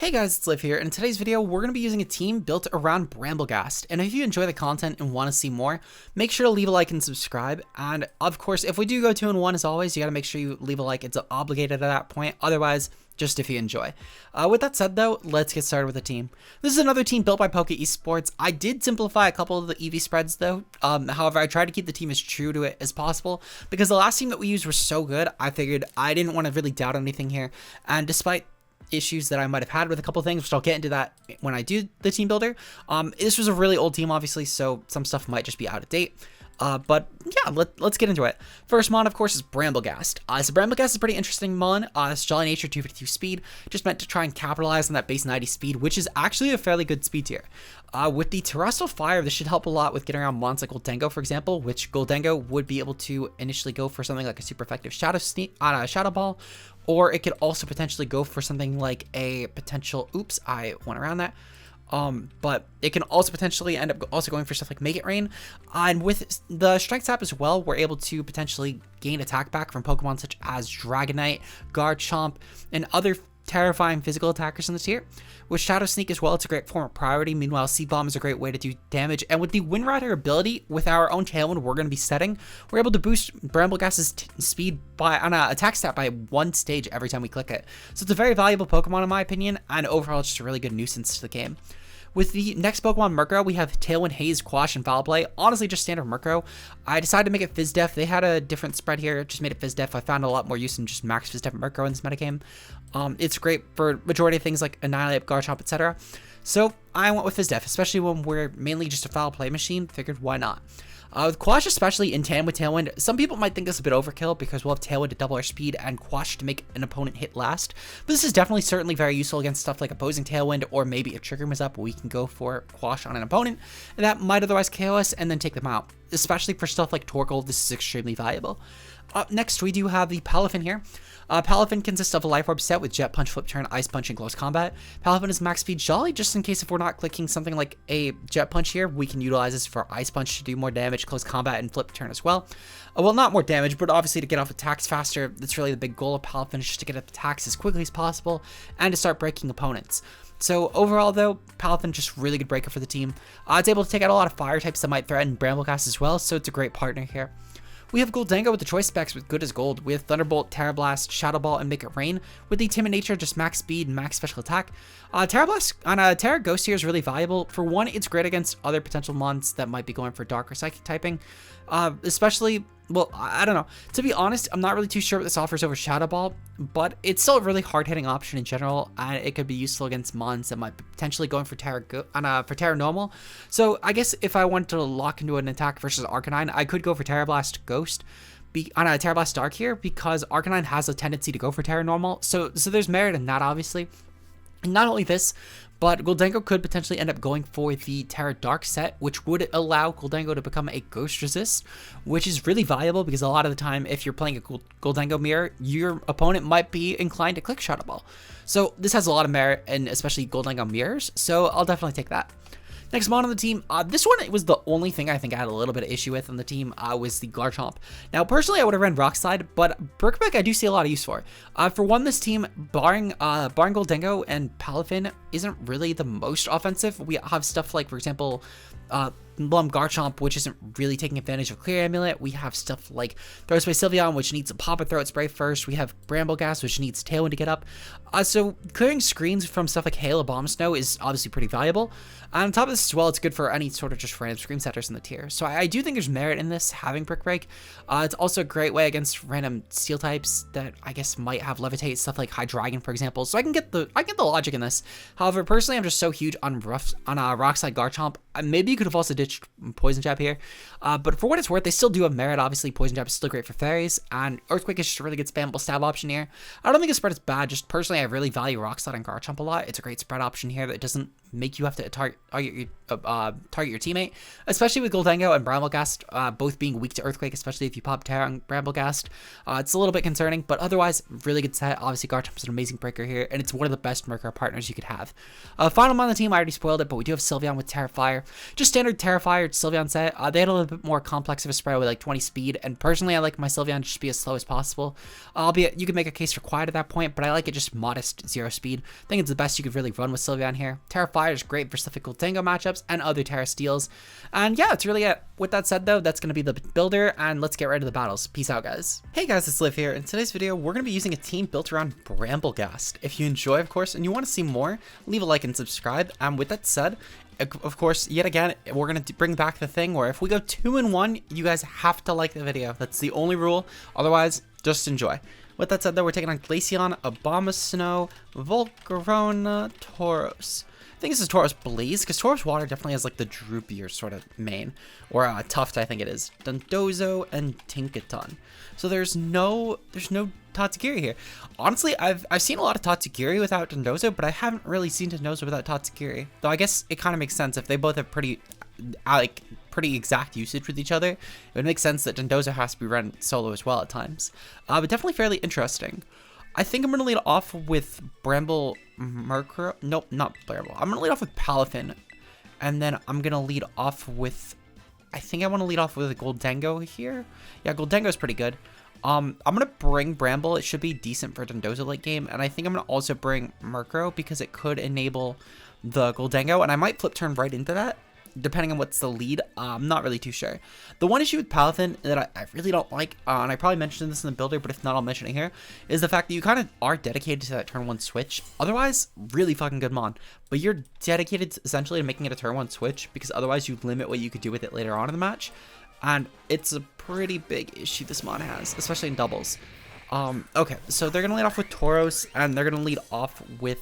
Hey guys, it's Liv here, and in today's video, we're going to be using a team built around Brambleghast, and if you enjoy the content and want to see more, make sure to leave a like and subscribe, and of course, if we do go 2-1 as always, you got to make sure you leave a like. It's obligated at that point, otherwise, just if you enjoy. With that said though, let's get started with the team. This is another team built by Poke Esports. I did simplify a couple of the EV spreads though, however, I tried to keep the team as true to it as possible, because the last team that we used was so good, I figured I didn't want to really doubt anything here, and despite issues that I might have had with a couple things, which I'll get into that when I do the team builder. This was a really old team, obviously, so some stuff might just be out of date. But yeah, let's get into it. First mon, of course, is Brambleghast. So Brambleghast is a pretty interesting mon. It's Jolly Nature, 252 speed, just meant to try and capitalize on that base 90 speed, which is actually a fairly good speed tier. With the Terrestrial Fire, this should help a lot with getting around mons like Gholdengo, for example, which Gholdengo would be able to initially go for something like a super effective Shadow Ball, or it could also potentially go for something like a potential, oops, I went around that. But it can also potentially end up also going for stuff like Make It Rain. And with the Strength Tap as well, we're able to potentially gain attack back from Pokemon such as Dragonite, Garchomp, and other terrifying physical attackers in this tier. With Shadow Sneak as well, it's a great form of priority. Meanwhile, Seed Bomb is a great way to do damage. And with the Wind Rider ability, with our own Tailwind we're going to be setting, we're able to boost Brambleghast's speed by on an attack stat by 1 stage every time we click it. So it's a very valuable Pokemon in my opinion, and overall it's just a really good nuisance to the game. With the next Pokemon, Murkrow, we have Tailwind, Haze, Quash, and Foul Play. Honestly, just standard Murkrow. I decided to make it Fizz Def. They had a different spread here, just made it Fizz Def. I found a lot more use in just max Fizz Def Murkrow in this metagame. It's great for majority of things like Annihilate, Garchomp, etc. So I went with Fizz Def, especially when we're mainly just a Foul Play machine. Figured why not. With Quash, especially in tandem with Tailwind, some people might think this is a bit overkill because we'll have Tailwind to double our speed and Quash to make an opponent hit last. But this is definitely certainly very useful against stuff like opposing Tailwind, or maybe if Trick Room is up, we can go for Quash on an opponent and that might otherwise KO us and then take them out. Especially for stuff like Torkoal, this is extremely valuable. Up next, we do have the Palafin here. Palafin consists of a Life Orb set with Jet Punch, Flip Turn, Ice Punch, and Close Combat. Palafin is max speed Jolly, just in case if we're not clicking something like a Jet Punch here, we can utilize this for Ice Punch to do more damage, Close Combat, and Flip Turn as well. Well, not more damage, but obviously to get off attacks faster. That's really the big goal of Palafin, is just to get attacks as quickly as possible and to start breaking opponents. So overall though, Palafin just really good breaker for the team. It's able to take out a lot of fire types that might threaten Brambleghast as well, so it's a great partner here. We have Gholdengo with the choice specs with good as gold, with Thunderbolt, Terra Blast, Shadow Ball, and Make It Rain. With the Timid Nature, just max speed and max special attack. Terra Blast on a Terra Ghost here is really valuable. For one, it's great against other potential mons that might be going for Dark or Psychic typing. Especially, well, I don't know. To be honest, I'm not really too sure what this offers over Shadow Ball, but it's still a really hard-hitting option in general, and it could be useful against mons that might be potentially going for Terra Normal. So I guess if I want to lock into an attack versus Arcanine, I could go for Terra Blast Ghost on a Terra Blast Dark here, because Arcanine has a tendency to go for Terra Normal. So there's merit in that, obviously. And not only this, but Gholdengo could potentially end up going for the Terra Dark set, which would allow Gholdengo to become a Ghost Resist, which is really valuable because a lot of the time, if you're playing a Gholdengo mirror, your opponent might be inclined to click Shadow Ball. So this has a lot of merit, and especially Gholdengo mirrors, so I'll definitely take that. Next mon on the team, this one was the only thing I think I had a little bit of issue with on the team, was the Garchomp. Now, personally, I would have ran Rock Slide, but Brickback I do see a lot of use for. For one, this team, barring Gholdengo and Palafin, isn't really the most offensive. We have stuff like, for example, Garchomp, which isn't really taking advantage of Clear Amulet. We have stuff like Throw Spray Sylveon, which needs a Pop and Throat Spray first. We have Brambleghast, which needs Tailwind to get up. So clearing screens from stuff like Hail or Bomb Snow is obviously pretty valuable. And on top of this as well, it's good for any sort of just random screen setters in the tier. So I do think there's merit in this, having Brick Break. It's also a great way against random steel types that I guess might have Levitate, stuff like Hydreigon, for example. So I can get the logic in this. However, personally, I'm just so huge on Rock Slide Garchomp. Maybe you could have also ditched Poison Jab here, but for what it's worth, they still do have merit. Obviously, Poison Jab is still great for fairies, and Earthquake is just a really good spammable stab option here. I don't think the spread is bad, just personally I really value Rock Slide and Garchomp a lot. It's a great spread option here that doesn't make you have to target your teammate, especially with Gholdengo and Brambleghast both being weak to Earthquake, especially if you pop Terra on Brambleghast. It's a little bit concerning, but otherwise, really good set. Obviously, Garchomp's an amazing breaker here, and it's one of the best Murkrow partners you could have. Final mon on the team, I already spoiled it, but we do have Sylveon with Terra Fire. Just standard Terra Terrifier Sylveon set, they had a little bit more complex of a spread with like 20 speed, and personally I like my Sylveon to just be as slow as possible. Albeit you could make a case for Quiet at that point, but I like it just modest 0 speed. I think it's the best you could really run with Sylveon here. Terrifier is great for stuff like Gholdengo matchups and other Terra Steels. And yeah, that's really it. With that said though, that's going to be the builder, and let's get right to the battles. Peace out, guys. Hey guys, it's Liv here. In today's video, we're going to be using a team built around Brambleghast. If you enjoy, of course, and you want to see more, leave a like and subscribe. And with that said, of course, yet again, we're going to bring back the thing where if we go 2-1, you guys have to like the video. That's the only rule. Otherwise, just enjoy. With that said, though, we're taking on Glaceon, Abomasnow, Volcarona, Tauros. I think this is Tauros Blaze, because Tauros Water definitely has like the droopier sort of main, or Tuft, I think it is. Dondozo and Tinkaton. So there's no Tatsugiri here. Honestly, I've seen a lot of Tatsugiri without Dondozo, but I haven't really seen Dondozo without Tatsugiri. Though I guess it kind of makes sense if they both have pretty exact usage with each other. It would make sense that Dondozo has to be run solo as well at times. But definitely fairly interesting. I think I'm going to lead off with Mercro. Nope, not Bramble. I'm going to lead off with Palafin. And then I'm going to lead off with... I think I want to lead off with a Gholdengo here. Yeah, Gholdengo is pretty good. I'm going to bring Bramble. It should be decent for Dondozo late game. And I think I'm going to also bring Mercro because it could enable the Gholdengo. And I might flip turn right into that, depending on what's the lead. I'm not really too sure. The one issue with Palafin that I really don't like, and I probably mentioned this in the builder, but if not, I'll mention it here, is the fact that you kind of are dedicated to that turn 1 switch. Otherwise, really fucking good mon. But you're dedicated essentially to making it a turn 1 switch, because otherwise you limit what you could do with it later on in the match. And it's a pretty big issue this mon has, especially in doubles. Okay, so they're going to lead off with Tauros, and they're going to lead off with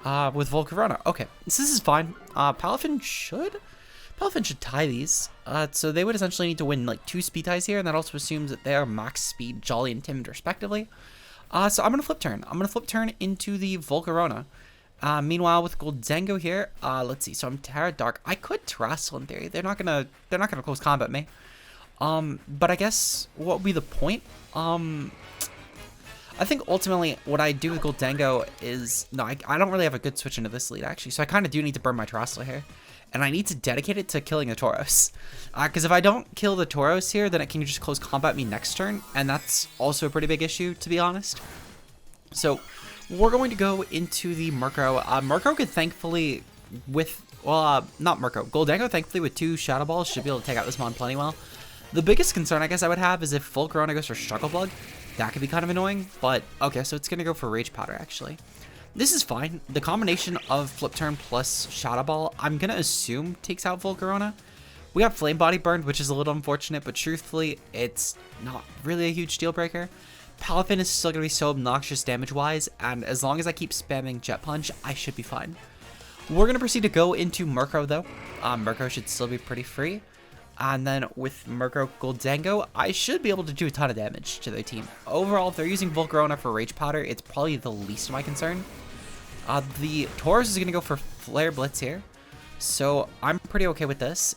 Volcarona. Okay, so this is fine. Palafin should tie these. So they would essentially need to win like 2 speed ties here, and that also assumes that they are max speed, Jolly, and Timid respectively. So I'm going to flip turn. I'm going to flip turn into the Volcarona. Meanwhile, with Gholdengo here, let's see. So I'm Terra Dark. I could Terrestrial in theory. They're not gonna close combat me. But I guess what would be the point? I think ultimately what I do with Gholdengo is I don't really have a good switch into this lead actually. So I kind of do need to burn my Terrestrial here. And I need to dedicate it to killing the Tauros. Because if I don't kill the Tauros here, then it can just close combat me next turn. And that's also a pretty big issue, to be honest. So we're going to go into the Mercro. Mercro could thankfully not Mercro. Gholdengo thankfully with 2 Shadow Balls should be able to take out this mon plenty well. The biggest concern I guess I would have is if Volcarona goes for Struggle Bug. That could be kind of annoying. But okay, so it's going to go for Rage Powder actually. This is fine. The combination of Flip Turn plus Shadow Ball, I'm going to assume takes out Volcarona. We got Flame Body burned, which is a little unfortunate, but truthfully, it's not really a huge deal breaker. Palafin is still going to be so obnoxious damage-wise, and as long as I keep spamming Jet Punch, I should be fine. We're going to proceed to go into Mercro, though. Mercro should still be pretty free. And then with Mercro Gholdengo, I should be able to do a ton of damage to their team. Overall, if they're using Volcarona for Rage Powder, it's probably the least of my concern. The Tauros is going to go for Flare Blitz here. So I'm pretty okay with this.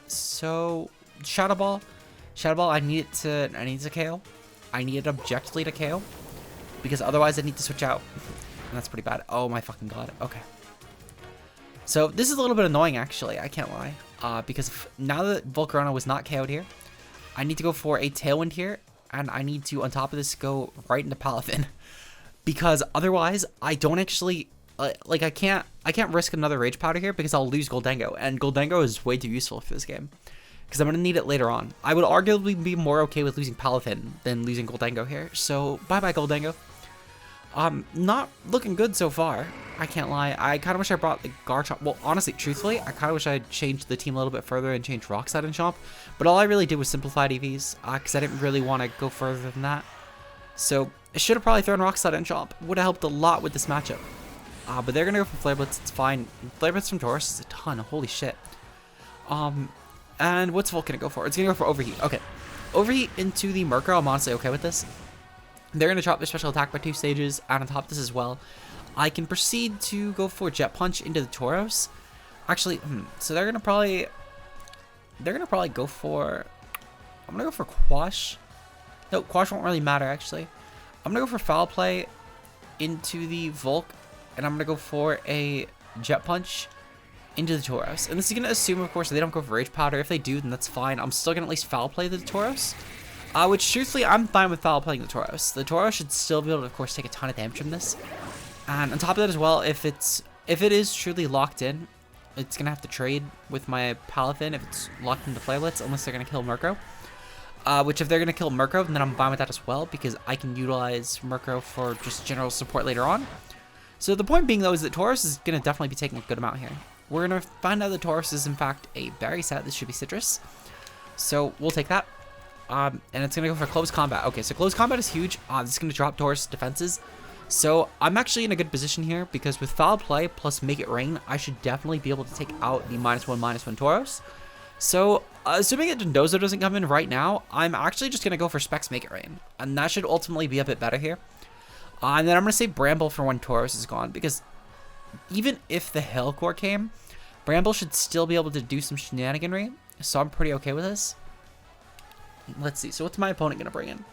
So Shadow Ball, I need to KO. I need it objectively to KO. Because otherwise I need to switch out. And that's pretty bad. Oh my fucking god. Okay. So this is a little bit annoying actually, I can't lie. Because now that Volcarona was not KO'd here, I need to go for a Tailwind here, and I need to, on top of this, go right into Palafin. Because otherwise, I don't actually, I can't risk another Rage Powder here because I'll lose Gholdengo, and Gholdengo is way too useful for this game. Because I'm going to need it later on. I would arguably be more okay with losing Palafin than losing Gholdengo here, so bye-bye Gholdengo. Not looking good so far. I can't lie. I kind of wish I brought the Garchomp. Well, honestly, truthfully, I kind of wish I had changed the team a little bit further and changed Rock Slide and Chomp. But all I really did was simplified EVs, because I didn't really want to go further than that. So I should have probably thrown Rock Slide and Chomp. Would have helped a lot with this matchup. But they're going to go for Flare Blitz. It's fine. Flare Blitz from Tauros is a ton. Holy shit. And what's Volt going to go for? It's going to go for Overheat. Okay. Overheat into the Mercro. I'm honestly okay with this. They're going to drop their special attack by 2 stages, and on top of this as well, I can proceed to go for Jet Punch into the Tauros. Actually, so they're going to probably go for, I'm going to go for Quash. No, Quash won't really matter, actually. I'm going to go for Foul Play into the Volk, and I'm going to go for a Jet Punch into the Tauros. And this is going to assume, of course, they don't go for Rage Powder. If they do, then that's fine. I'm still going to at least foul play the Tauros. Which, truthfully, I'm fine with foul playing the Tauros. The Tauros should still be able to, of course, take a ton of damage from this. And on top of that as well, if it is truly locked in, it's going to have to trade with my Palafin if it's locked into Flare Blitz, unless they're going to kill Murkrow. Which if they're going to kill Murkrow, then I'm fine with that as well, because I can utilize Murkrow for just general support later on. So the point being, though, is that Tauros is going to definitely be taking a good amount here. We're going to find out that Tauros is, in fact, a berry set. This should be citrus. So we'll take that. And it's going to go for close combat. Okay, so close combat is huge. This is going to drop Tauros defenses. So I'm actually in a good position here, because with foul play plus make it rain, I should definitely be able to take out the -1/-1 Tauros. So assuming that Dondozo doesn't come in right now, I'm actually just going to go for Specs Make It Rain. And that should ultimately be a bit better here. And then I'm going to say Bramble for when Tauros is gone, because even if the Hail Core came, Bramble should still be able to do some shenaniganry. So I'm pretty okay with this. Let's see. So what's my opponent going to bring in?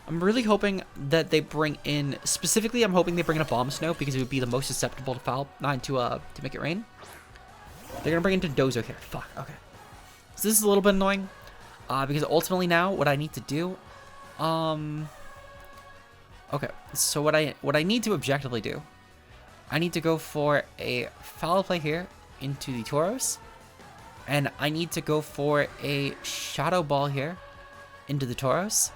I'm really hoping that they bring in, specifically, I'm hoping they bring in a Bomb Snow, because it would be the most susceptible to foul, to make it rain. They're going to bring in Dondozo here. Fuck, okay. So this is a little bit annoying, because ultimately now, what I need to do, okay, so what I need to objectively do, I need to go for a foul play here into the Tauros, and I need to go for a Shadow Ball here into the Tauros,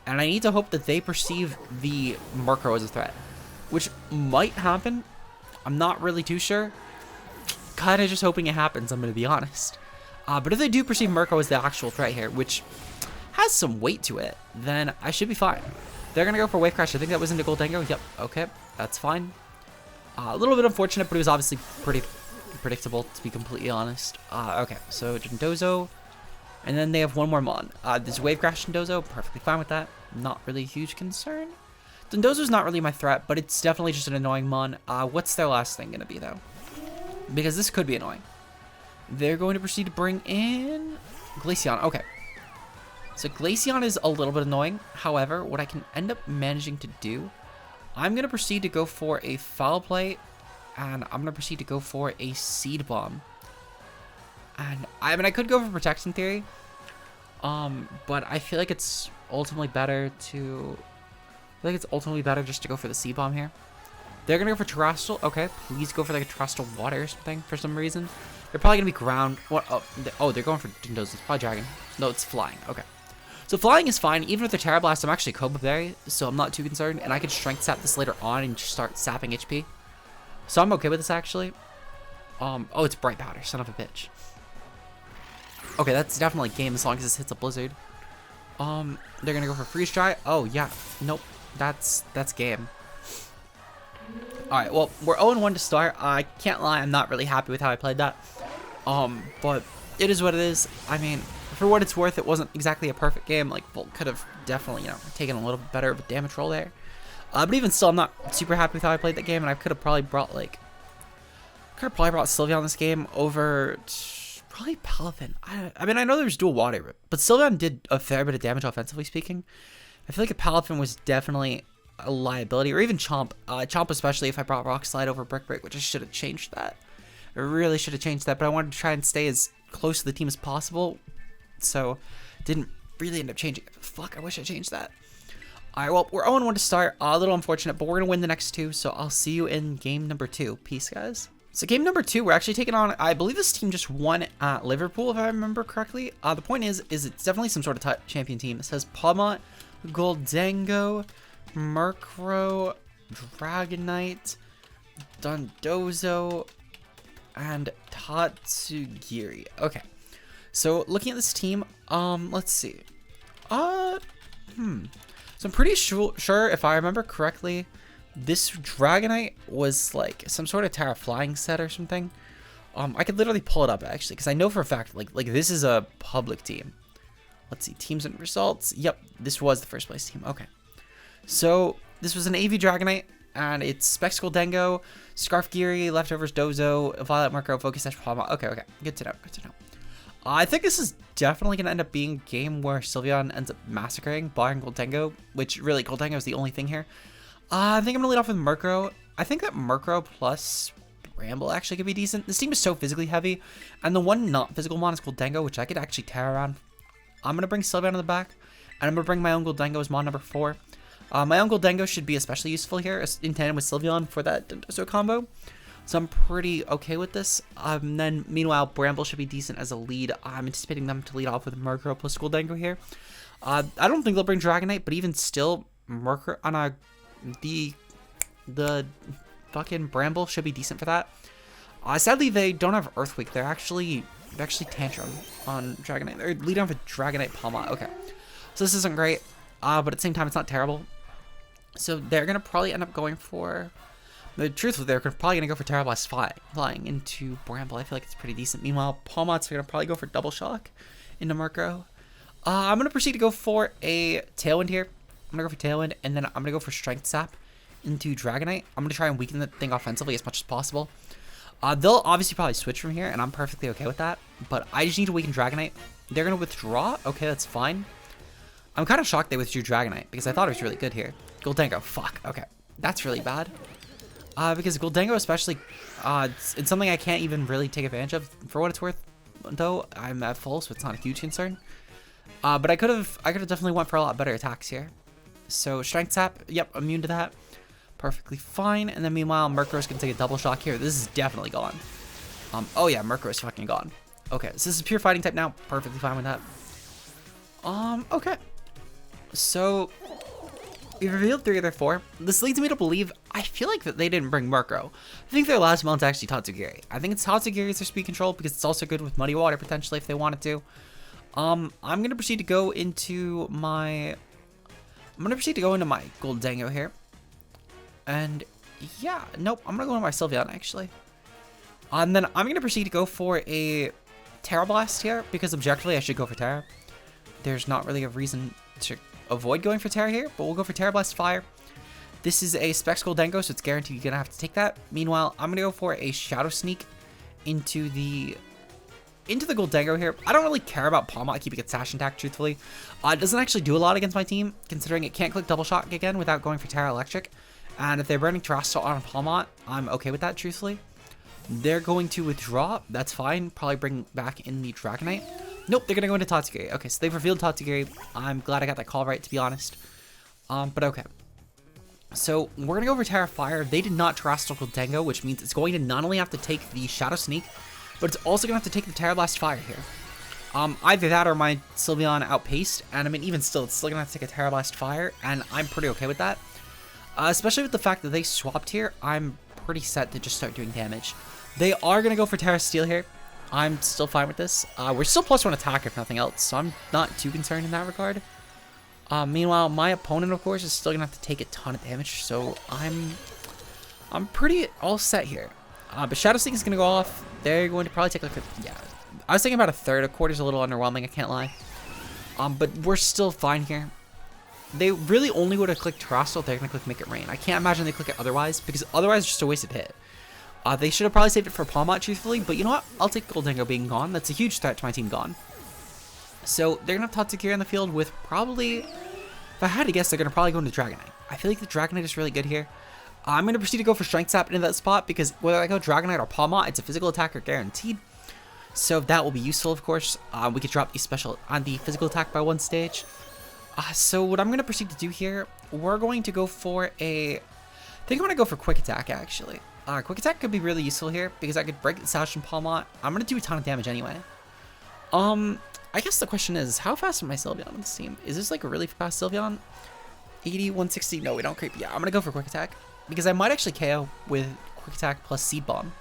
and I need to hope that they perceive the Murkrow as a threat, which might happen. I'm not really too sure. Kind of just hoping it happens, I'm going to be honest. But if they do perceive Murkrow as the actual threat here, which has some weight to it, then I should be fine. They're going to go for Wave Crash. I think that was into Goldengo. Yep, okay, that's fine. A little bit unfortunate, but it was obviously pretty predictable, to be completely honest. Okay, so Dondozo. And then they have one more Mon. This Wave Crash Dondozo, perfectly fine with that. Not really a huge concern. Dondozo's not really my threat, but it's definitely just an annoying Mon. What's their last thing going to be, though? Because this could be annoying. They're going to proceed to bring in Glaceon. Okay. So Glaceon is a little bit annoying. However, what I can end up managing to do, I'm going to proceed to go for a Foul Play, and I'm going to proceed to go for a Seed Bomb. And I mean, I could go for Protection Theory, but I feel like it's ultimately better to, just to go for the Seed Bomb here. They're going to go for Terrestrial. Okay, please go for like a Terrestrial Water or something for some reason. They're probably going to be Ground. What? Oh, they're going for Dondozo. It's probably Dragon. No, it's Flying. Okay. So Flying is fine. Even with the Terra Blast, I'm actually Cobra Berry, so I'm not too concerned. And I can Strength Sap this later on and just start sapping HP. So I'm okay with this, actually. Oh, it's Bright Powder. Son of a bitch. Okay, that's definitely game as long as this hits a Blizzard. They're going to go for Freeze Dry. Oh, yeah. Nope. That's game. Alright, well, we're 0-1 to start. I can't lie, I'm not really happy with how I played that. But it is what it is. I mean, for what it's worth, it wasn't exactly a perfect game. Like, Volt could have definitely, you know, taken a little bit better of a damage roll there. But even still, I'm not super happy with how I played that game, and I could have probably brought, like, Sylveon this game over probably Palafin. I mean, I know there's dual water, but Sylveon did a fair bit of damage offensively speaking. I feel like a Palafin was definitely a liability, or even Chomp. Chomp especially if I brought Rock Slide over Brick Break, which I should have changed that. I really should have changed that, but I wanted to try and stay as close to the team as possible, so didn't really end up changing it. Fuck, I wish I changed that. Alright, well, we're 0-1 to start. A little unfortunate, but we're going to win the next two, so I'll see you in game number 2. Peace, guys. So game number 2, we're actually taking on, I believe this team just won at Liverpool, if I remember correctly. The point is it's definitely some sort of champion team. It says Palmont, Goldengo, Murkrow, Dragonite, Dondozo, and Tatsugiri. Okay, so looking at this team, let's see. So I'm pretty sure if I remember correctly, this Dragonite was like some sort of Terra Flying set or something. I could literally pull it up actually, because I know for a fact like this is a public team. Let's see, teams and results. Yep, this was the first place team. Okay. So this was an AV Dragonite, and it's Specs Goldengo, Scarf Geary, Leftovers Dozo, Violet Murkrow, Focus Sash Palma. Okay, good to know, I think this is definitely going to end up being a game where Sylveon ends up massacring, barring Goldengo, which really, Goldengo is the only thing here. I think I'm going to lead off with Murkrow. I think that Murkrow plus Bramble actually could be decent. This team is so physically heavy, and the one not physical mon is Goldengo, which I could actually tear around. I'm going to bring Sylveon in the back, and I'm going to bring my own Goldengo as mon number 4. My own Goldengo should be especially useful here in tandem with Sylveon for that Dendoso combo. So I'm pretty okay with this. Then meanwhile, Bramble should be decent as a lead. I'm anticipating them to lead off with Murkrow plus Goldengo here. I don't think they'll bring Dragonite, but even still, Murkrow on the fucking Bramble should be decent for that. Sadly, they don't have Earthquake. They're actually Tantrum on Dragonite. They're leading off with Dragonite Palma. Okay, so this isn't great, but at the same time, it's not terrible. So they're gonna probably end up going for. The truth is, they're probably gonna go for Terra Blast flying into Bramble. I feel like it's pretty decent. Meanwhile, Palmots are gonna probably go for Double Shock into Murkrow. I'm gonna proceed to go for a Tailwind here. I'm gonna go for Tailwind, and then I'm gonna go for Strength Sap into Dragonite. I'm gonna try and weaken the thing offensively as much as possible. They'll obviously probably switch from here, and I'm perfectly okay with that. But I just need to weaken Dragonite. They're gonna withdraw. Okay, that's fine. I'm kind of shocked they withdrew Dragonite because I thought it was really good here. Goldengo, fuck. Okay, that's really bad. Because Goldengo especially, it's something I can't even really take advantage of. For what it's worth, though, I'm at full, so it's not a huge concern. But I could have definitely went for a lot better attacks here. So Strength Sap, yep, immune to that. Perfectly fine. And then meanwhile, Murkrow's gonna take a Double Shock here. This is definitely gone. Oh yeah, Murkrow's fucking gone. Okay, so this is pure fighting type now. Perfectly fine with that. Okay. So we revealed 3 of their 4. This leads me to believe, I feel like that they didn't bring Murkrow. I think their last mon's actually Tatsugiri. I think it's Tatsugiri as their speed control because it's also good with Muddy Water potentially if they wanted to. I'm gonna proceed to go into my Goldengo here. And yeah, nope, I'm gonna go into my Sylveon actually. And then I'm gonna proceed to go for a Terra Blast here because objectively I should go for Terra. There's not really a reason to avoid going for Terra here, but we'll go for Terra Blast Fire. This is a Specs Goldengo, so it's guaranteed you're gonna have to take that. Meanwhile, I'm gonna go for a Shadow Sneak into the Goldengo here. I don't really care about Palmot keeping its Sash intact, truthfully. It doesn't actually do a lot against my team, considering it can't click Double Shock again without going for Terra Electric. And if they're burning Terrestrial on Palmot, I'm okay with that, truthfully. They're going to withdraw. That's fine. Probably bring back in the Dragonite. Nope, they're going to go into Tatsugiri. Okay, so they've revealed Tatsugiri. I'm glad I got that call right, to be honest. But okay. So we're going to go over Terra Fire. They did not Terrestrial Goldengo, which means it's going to not only have to take the Shadow Sneak, but it's also going to have to take the Terra Blast Fire here. Either that or my Sylveon outpaced, and I mean, even still, it's still going to have to take a Terra Blast Fire, and I'm pretty okay with that. Especially with the fact that they swapped here, I'm pretty set to just start doing damage. They are going to go for Terra Steel here. I'm still fine with this. We're still +1 attack if nothing else, so I'm not too concerned in that regard. Meanwhile, my opponent, of course, is still going to have to take a ton of damage, so I'm pretty all set here. But Shadow Sneak is going to go off. They're going to probably take like yeah. I was thinking about a third. A quarter's a little underwhelming, I can't lie. But we're still fine here. They really only would have clicked Terrestrial. They're going to click Make It Rain. I can't imagine they click it otherwise, because otherwise it's just a wasted hit. They should have probably saved it for Palmot, truthfully, but you know what? I'll take Goldengo being gone. That's a huge threat to my team gone. So they're going to have Tatsugiri on the field with probably, if I had to guess, they're going to probably go into Dragonite. I feel like the Dragonite is really good here. I'm going to proceed to go for Strength Sap into that spot, because whether I go Dragonite or Palmot, it's a physical attacker guaranteed. So that will be useful, of course. We could drop the special on the physical attack by 1 stage. So what I'm going to proceed to do here, we're going to go for a, I think I'm going to go for Quick Attack, actually. Quick Attack could be really useful here, because I could break the Sash and Palmot. I'm going to do a ton of damage anyway. I guess the question is, how fast is my Sylveon on this team? Is this like a really fast Sylveon? 80, 160, no, we don't creep. Yeah, I'm going to go for Quick Attack, because I might actually KO with Quick Attack plus Seed Bomb.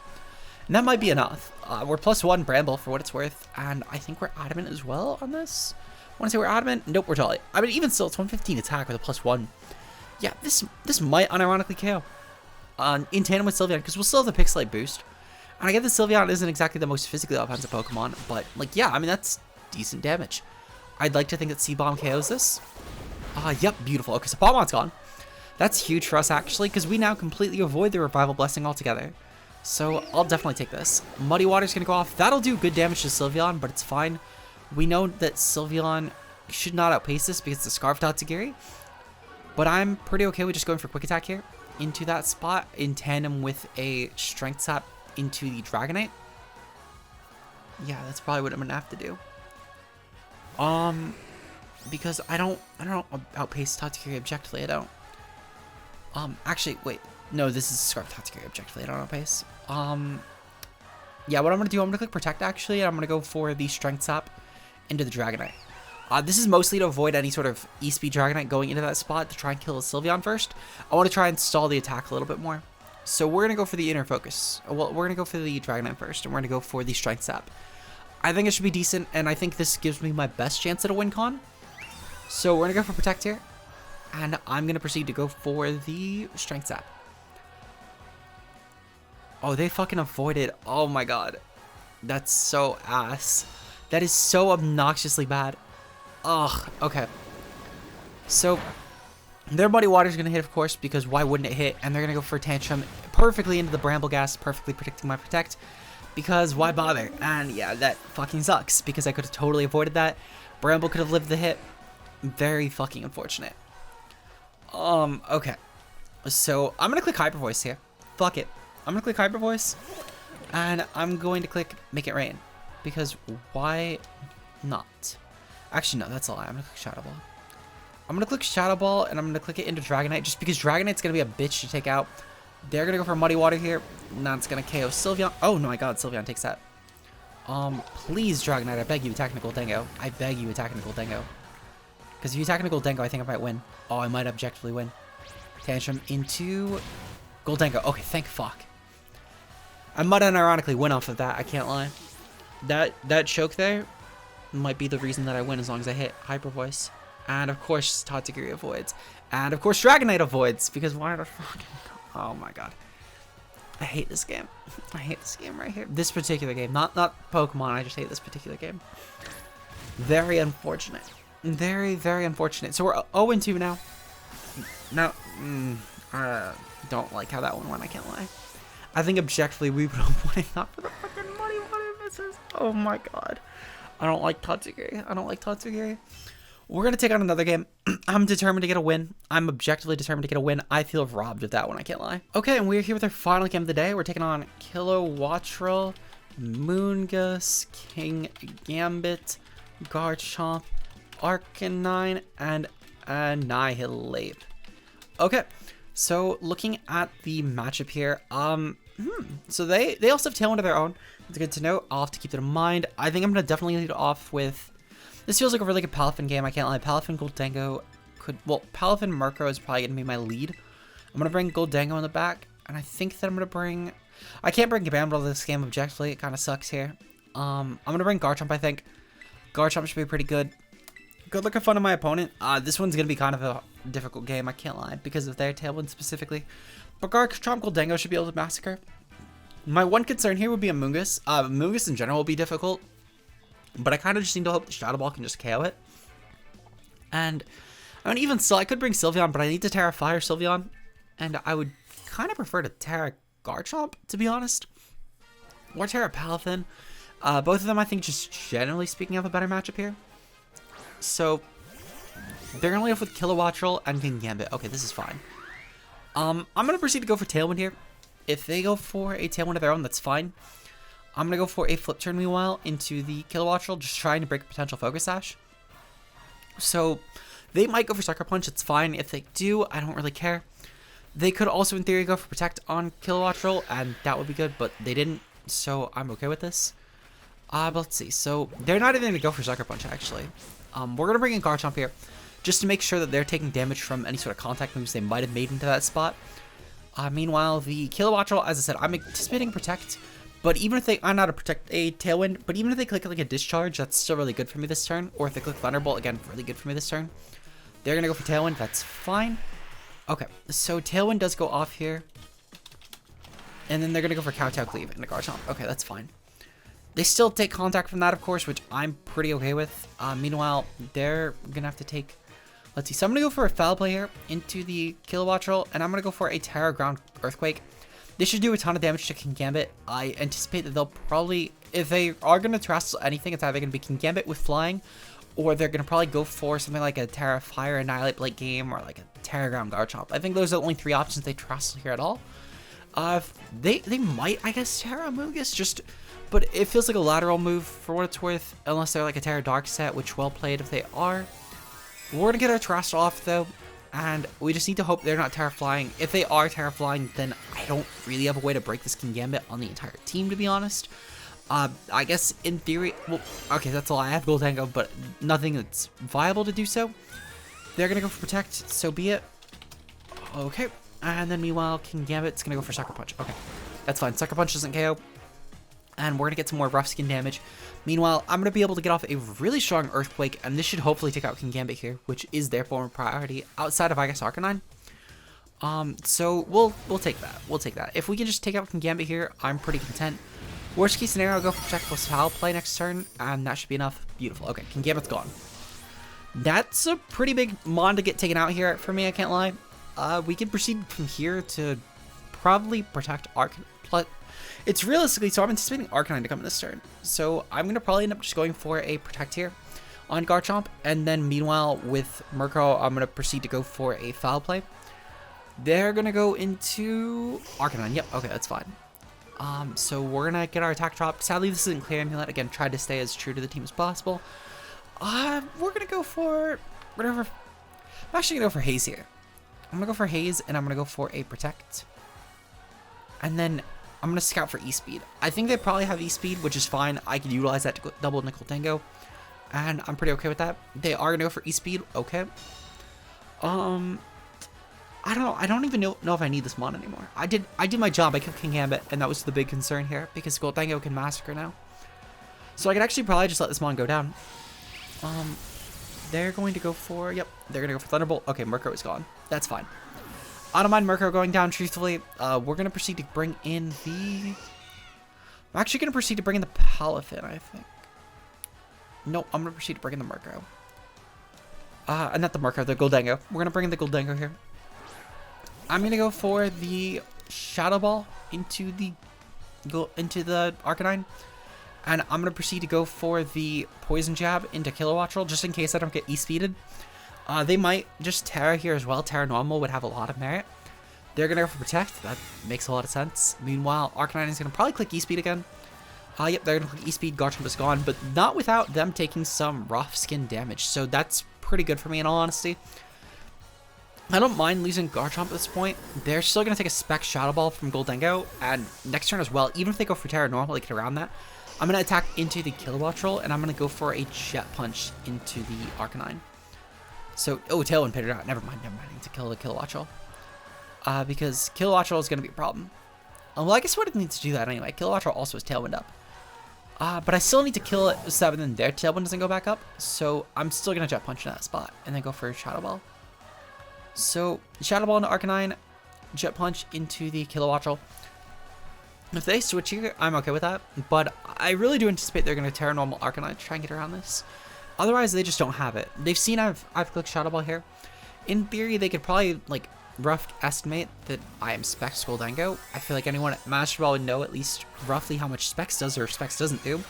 And that might be enough. We're +1 Bramble for what it's worth, and I think we're Adamant as well on this. I want to say we're Adamant? Nope, we're Jolly. I mean, even still, it's 115 attack with a +1. Yeah, this might unironically KO. In tandem with Sylveon, because we'll still have the Pixelate boost. And I get that Sylveon isn't exactly the most physically offensive Pokemon, but, like, yeah, I mean, that's decent damage. I'd like to think that Seed-Bomb KOs this. Yep, beautiful. Okay, so Palmot's gone. That's huge for us, actually, because we now completely avoid the Revival Blessing altogether. So, I'll definitely take this. Muddy Water's going to go off. That'll do good damage to Sylveon, but it's fine. We know that Sylveon should not outpace this because it's a Scarf Tatsugiri. But I'm pretty okay with just going for Quick Attack here into that spot in tandem with a Strength Sap into the Dragonite. Yeah, that's probably what I'm gonna have to do. Because I don't outpace Tatsugiri objectively. I don't. Actually, wait. No, this is Scarf Tatsugiri objectively. I don't outpace. Yeah, what I'm gonna do, I'm gonna click Protect actually, and I'm gonna go for the Strength Sap into the Dragonite. This is mostly to avoid any sort of E-Speed Dragonite going into that spot to try and kill a Sylveon first. I want to try and stall the attack a little bit more. So we're gonna go for the Inner Focus. Well, we're gonna go for the Dragonite first, and we're gonna go for the Strength Sap. I think it should be decent, and I think this gives me my best chance at a win con. So we're gonna go for Protect here, and I'm gonna proceed to go for the Strength Sap. Oh, they fucking avoided. Oh my god. That's so ass. That is so obnoxiously bad. Ugh, okay. So, their Muddy Water is going to hit, of course, because why wouldn't it hit? And they're going to go for Tantrum perfectly into the Brambleghast, perfectly predicting my Protect. Because why bother? And yeah, that fucking sucks, because I could have totally avoided that. Bramble could have lived the hit. Very fucking unfortunate. Okay. So, I'm going to click Hyper Voice here. Fuck it. I'm going to click Hyper Voice. And I'm going to click Make It Rain. Because why not? Actually, no, that's a lie. I'm going to click Shadow Ball. I'm going to click Shadow Ball, and I'm going to click it into Dragonite, just because Dragonite's going to be a bitch to take out. They're going to go for Muddy Water here. And that's going to KO Sylveon. Oh, no, my god, Sylveon takes that. Please, Dragonite, I beg you, attack Nicol Dango. I beg you, attack Nicol Dango. Because if you attack Nicol Dango, I think I might win. Oh, I might objectively win. Tantrum into Goldango. Okay, thank fuck. I might unironically win off of that, I can't lie. That choke there might be the reason that I win as long as I hit Hyper Voice. And of course, Tatsugiri avoids. And of course, Dragonite avoids, because why the fucking... Oh my god. I hate this game. I hate this game right here. This particular game. Not Pokemon, I just hate this particular game. Very unfortunate. Very, very unfortunate. So we're 0-2 now. Now, I don't like how that one went, I can't lie. I think objectively we would have won it, not for the fucking Muddy Water misses. Oh my god. I don't like Tatsugiri. I don't like Tatsugiri. We're going to take on another game. I'm determined to get a win. I'm objectively determined to get a win. I feel robbed of that one, I can't lie. Okay, and we're here with our final game of the day. We're taking on Kilowattrel, Moongus, King Gambit, Garchomp, Arcanine, and Annihilate. Okay, so looking at the matchup here, so they also have Tailwind of their own. It's good to know. I'll have to keep that in mind. I think I'm going to definitely lead off with... This feels like a really good Palafin game, I can't lie. Palafin Goldango could... Well, Palafin Murkrow is probably going to be my lead. I'm going to bring Goldango in the back, and I think that I'm going to bring... I can't bring Bramble to this game objectively. It kind of sucks here. I'm going to bring Garchomp, I think. Garchomp should be pretty good. Good looking fun of my opponent. This one's going to be kind of a difficult game, I can't lie, because of their Tailwind specifically. But Garchomp Goldango should be able to massacre. My one concern here would be a Moongus. Moongus in general will be difficult, but I kind of just need to hope the Shadow Ball can just KO it. And, I mean, even still, I could bring Sylveon, but I need to Terra Fire Sylveon, and I would kind of prefer to Terra Garchomp, to be honest. Or Terra Palafin. Both of them, I think, just generally speaking, have a better matchup here. So, they're going to lead off with Kilowattrel and King Gambit. Okay, this is fine. I'm going to proceed to go for Tailwind here. If they go for a Tailwind of their own, that's fine. I'm going to go for a Flip Turn meanwhile into the Kilowattrel, just trying to break a potential Focus Sash. So, they might go for Sucker Punch, it's fine. If they do, I don't really care. They could also, in theory, go for Protect on Kilowattrel, and that would be good, but they didn't, so I'm okay with this. But let's see, so they're not even going to go for Sucker Punch, actually. We're going to bring in Garchomp here, just to make sure that they're taking damage from any sort of contact moves they might have made into that spot. Meanwhile, the Kilowattrel, as I said, I'm anticipating Protect, but even if they, I'm not a Protect, a Tailwind, but even if they click like a Discharge, that's still really good for me this turn, or if they click Thunderbolt, again, really good for me this turn. They're going to go for Tailwind, that's fine. Okay, so Tailwind does go off here, and then they're going to go for Kowtow Cleave into Garchomp. Okay, that's fine. They still take contact from that, of course, which I'm pretty okay with. Meanwhile, they're going to have to take... Let's see, so I'm going to go for a Foul Play here into the Kilowattrel, and I'm going to go for a Terra Ground Earthquake. This should do a ton of damage to King Gambit. I anticipate that they'll probably, if they are going to Terrestrial anything, it's either going to be King Gambit with Flying, or they're going to probably go for something like a Terra Fire Annihilate Blade Game, or like a Terra Ground Garchomp. I think those are the only three options they Terrestrial here at all. They might, I guess, Terra Amogus, just, but it feels like a lateral move for what it's worth, unless they're like a Terra Dark set, which well played if they are. We're gonna get our Terrestrial off though, and we just need to hope they're not Terra Flying. If they are Terra Flying, then I don't really have a way to break this Kingambit on the entire team, to be honest. I guess in theory, well, okay, that's all. I have Goldango, but nothing that's viable to do so. They're gonna go for Protect, so be it. Okay, and then meanwhile, Kingambit's gonna go for Sucker Punch. Okay, that's fine. Sucker Punch doesn't KO, and we're gonna get some more rough skin damage. Meanwhile, I'm gonna be able to get off a really strong Earthquake, and this should hopefully take out Kingambit here, which is their form of priority outside of, I guess, Arcanine. So we'll take that. We'll take that. If we can just take out Kingambit here, I'm pretty content. Worst case scenario, I'll go for Protectable Foul Play next turn, and that should be enough. Beautiful. Okay, Kingambit's gone. That's a pretty big mon to get taken out here for me, I can't lie. We can proceed from here to probably protect Arcanine. It's realistically, so I'm anticipating Arcanine to come in this turn. So I'm going to probably end up just going for a Protect here on Garchomp, and then meanwhile with Murkrow, I'm going to proceed to go for a Foul Play. They're going to go into Arcanine. Yep, okay, that's fine. So we're gonna get our attack dropped. Sadly, this isn't Clear Amulet. Again, tried to stay as true to the team as possible. We're gonna go for whatever. I'm actually gonna go for Haze here. I'm gonna go for Haze, and I'm gonna go for a Protect. And then I'm gonna scout for E-Speed. I think they probably have E-Speed, which is fine. I can utilize that to double Nickel Tango, and I'm pretty okay with that. They are gonna go for E-Speed. Okay. I don't know. I don't even know if I need this mon anymore. I did my job. I killed Kingambit, and that was the big concern here because Goldango can Massacre now. So I could actually probably just let this mon go down. They're going to go for, yep, they're going to go for Thunderbolt. Okay, Murkrow is gone. That's fine. I don't mind Murkrow going down, truthfully. We're going to proceed to bring in the... I'm actually going to proceed to bring in the Palafin, I think. Nope, I'm going to proceed to bring in the Murkrow. Not the Murkrow, the Goldango. We're going to bring in the Goldango here. I'm going to go for the Shadow Ball into the Arcanine. And I'm going to proceed to go for the Poison Jab into Kilowattrel, just in case I don't get E-Speeded. They might just Terra here as well. Terra Normal would have a lot of merit. They're going to go for Protect. That makes a lot of sense. Meanwhile, Arcanine is going to probably click E-Speed again. Yep, they're going to click E-Speed. Garchomp is gone, but not without them taking some rough skin damage. So that's pretty good for me, in all honesty. I don't mind losing Garchomp at this point. They're still going to take a Spec Shadow Ball from Goldango, and next turn as well, even if they go for Terra Normal, they get around that. I'm going to attack into the Kilowattrel, and I'm going to go for a Jet Punch into the Arcanine. So, oh, Tailwind pitted out. Never mind. I need to kill the Kilowattrel. Because Kilowattrel is going to be a problem. Well, I guess what it needs to do that anyway. Kilowattrel also has Tailwind up. But I still need to kill it so that then their Tailwind doesn't go back up. So, I'm still going to Jet Punch in that spot, and then go for a Shadow Ball. So, Shadow Ball into Arcanine, Jet Punch into the Kilowattrel. If they switch here, I'm okay with that. But I really do anticipate they're going to Terra Normal Arcanine to try and get around this. Otherwise, they just don't have it. They've seen I've clicked Shadow Ball here. In theory, they could probably, like, rough estimate that I am Specs Goldango. I feel like anyone at Master Ball would know at least roughly how much Specs does or Specs doesn't do.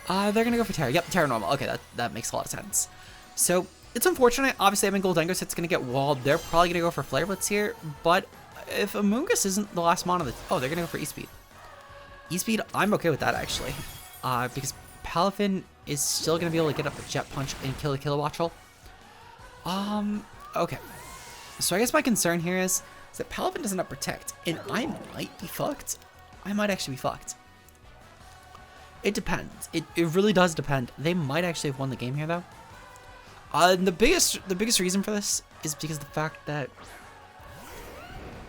They're going to go for Terra. Yep, Terra Normal. Okay, that makes a lot of sense. So, it's unfortunate. Obviously, I'm in Goldango, so it's going to get walled. They're probably going to go for Flare Blitz here, but if Amoonguss isn't the last mon of the... Oh, they're going to go for E-Speed. E-Speed, I'm okay with that, actually. Because Palafin is still going to be able to get up a Jet Punch and kill the Kilowattrel. Okay. So I guess my concern here is that Palafin doesn't have Protect, and I might be fucked. I might actually be fucked. It depends. It really does depend. They might actually have won the game here, though. The biggest reason for this is because the fact that...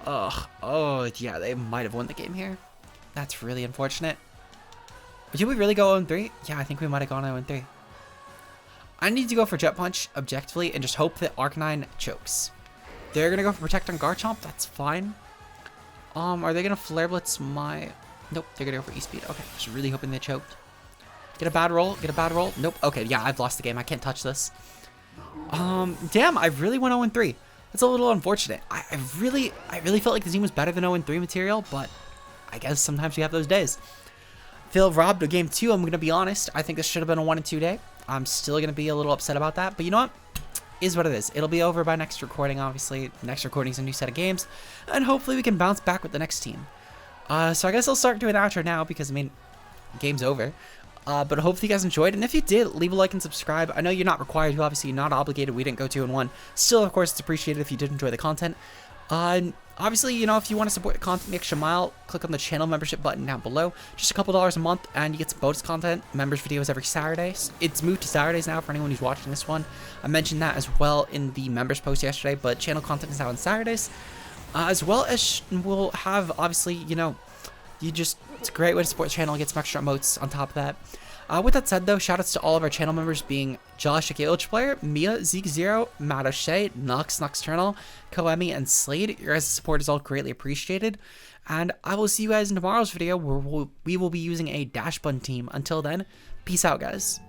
Oh, yeah, they might have won the game here. That's really unfortunate. Did we really go 0-3? Yeah, I think we might have gone 0-3. I need to go for Jet Punch, objectively, and just hope that Arcanine chokes. They're going to go for Protect on Garchomp. That's fine. Are they going to Flare Blitz my... Nope, they're going to go for E-Speed. Okay, just really hoping they choked. Get a bad roll. Get a bad roll. Nope. Okay, yeah, I've lost the game. I can't touch this. Damn, I really went 0-3. That's a little unfortunate. I really felt like the team was better than 0-3 material, but I guess sometimes you have those days. Feel robbed of game 2, I'm going to be honest. I think this should have been a 1-2 day. I'm still going to be a little upset about that, but you know what? is what it is. It'll be over by next recording, obviously. Next recording is a new set of games, and hopefully we can bounce back with the next team. So I guess I'll start doing the outro now because, I mean, game's over. But hopefully you guys enjoyed, and if you did, leave a like and subscribe. I know you're not required to, obviously you're not obligated, we didn't go 2-1. Still, of course, it's appreciated if you did enjoy the content. And obviously, you know, if you want to support the content the extra mile, click on the channel membership button down below. Just a couple dollars a month, and you get some bonus content, members videos every Saturday. It's moved to Saturdays now for anyone who's watching this one. I mentioned that as well in the members post yesterday, but channel content is now on Saturdays. As well as we'll have, obviously, you know, it's a great way to support the channel, get some extra emotes on top of that. With that said, though, shoutouts to all of our channel members being Josh, aka Player, Mia, Zeke Zero, Matt O'Shea, Nux, Nocturnal, Koemi, and Slade. Your guys' support is all greatly appreciated. And I will see you guys in tomorrow's video where we will be using a dash button team. Until then, peace out, guys.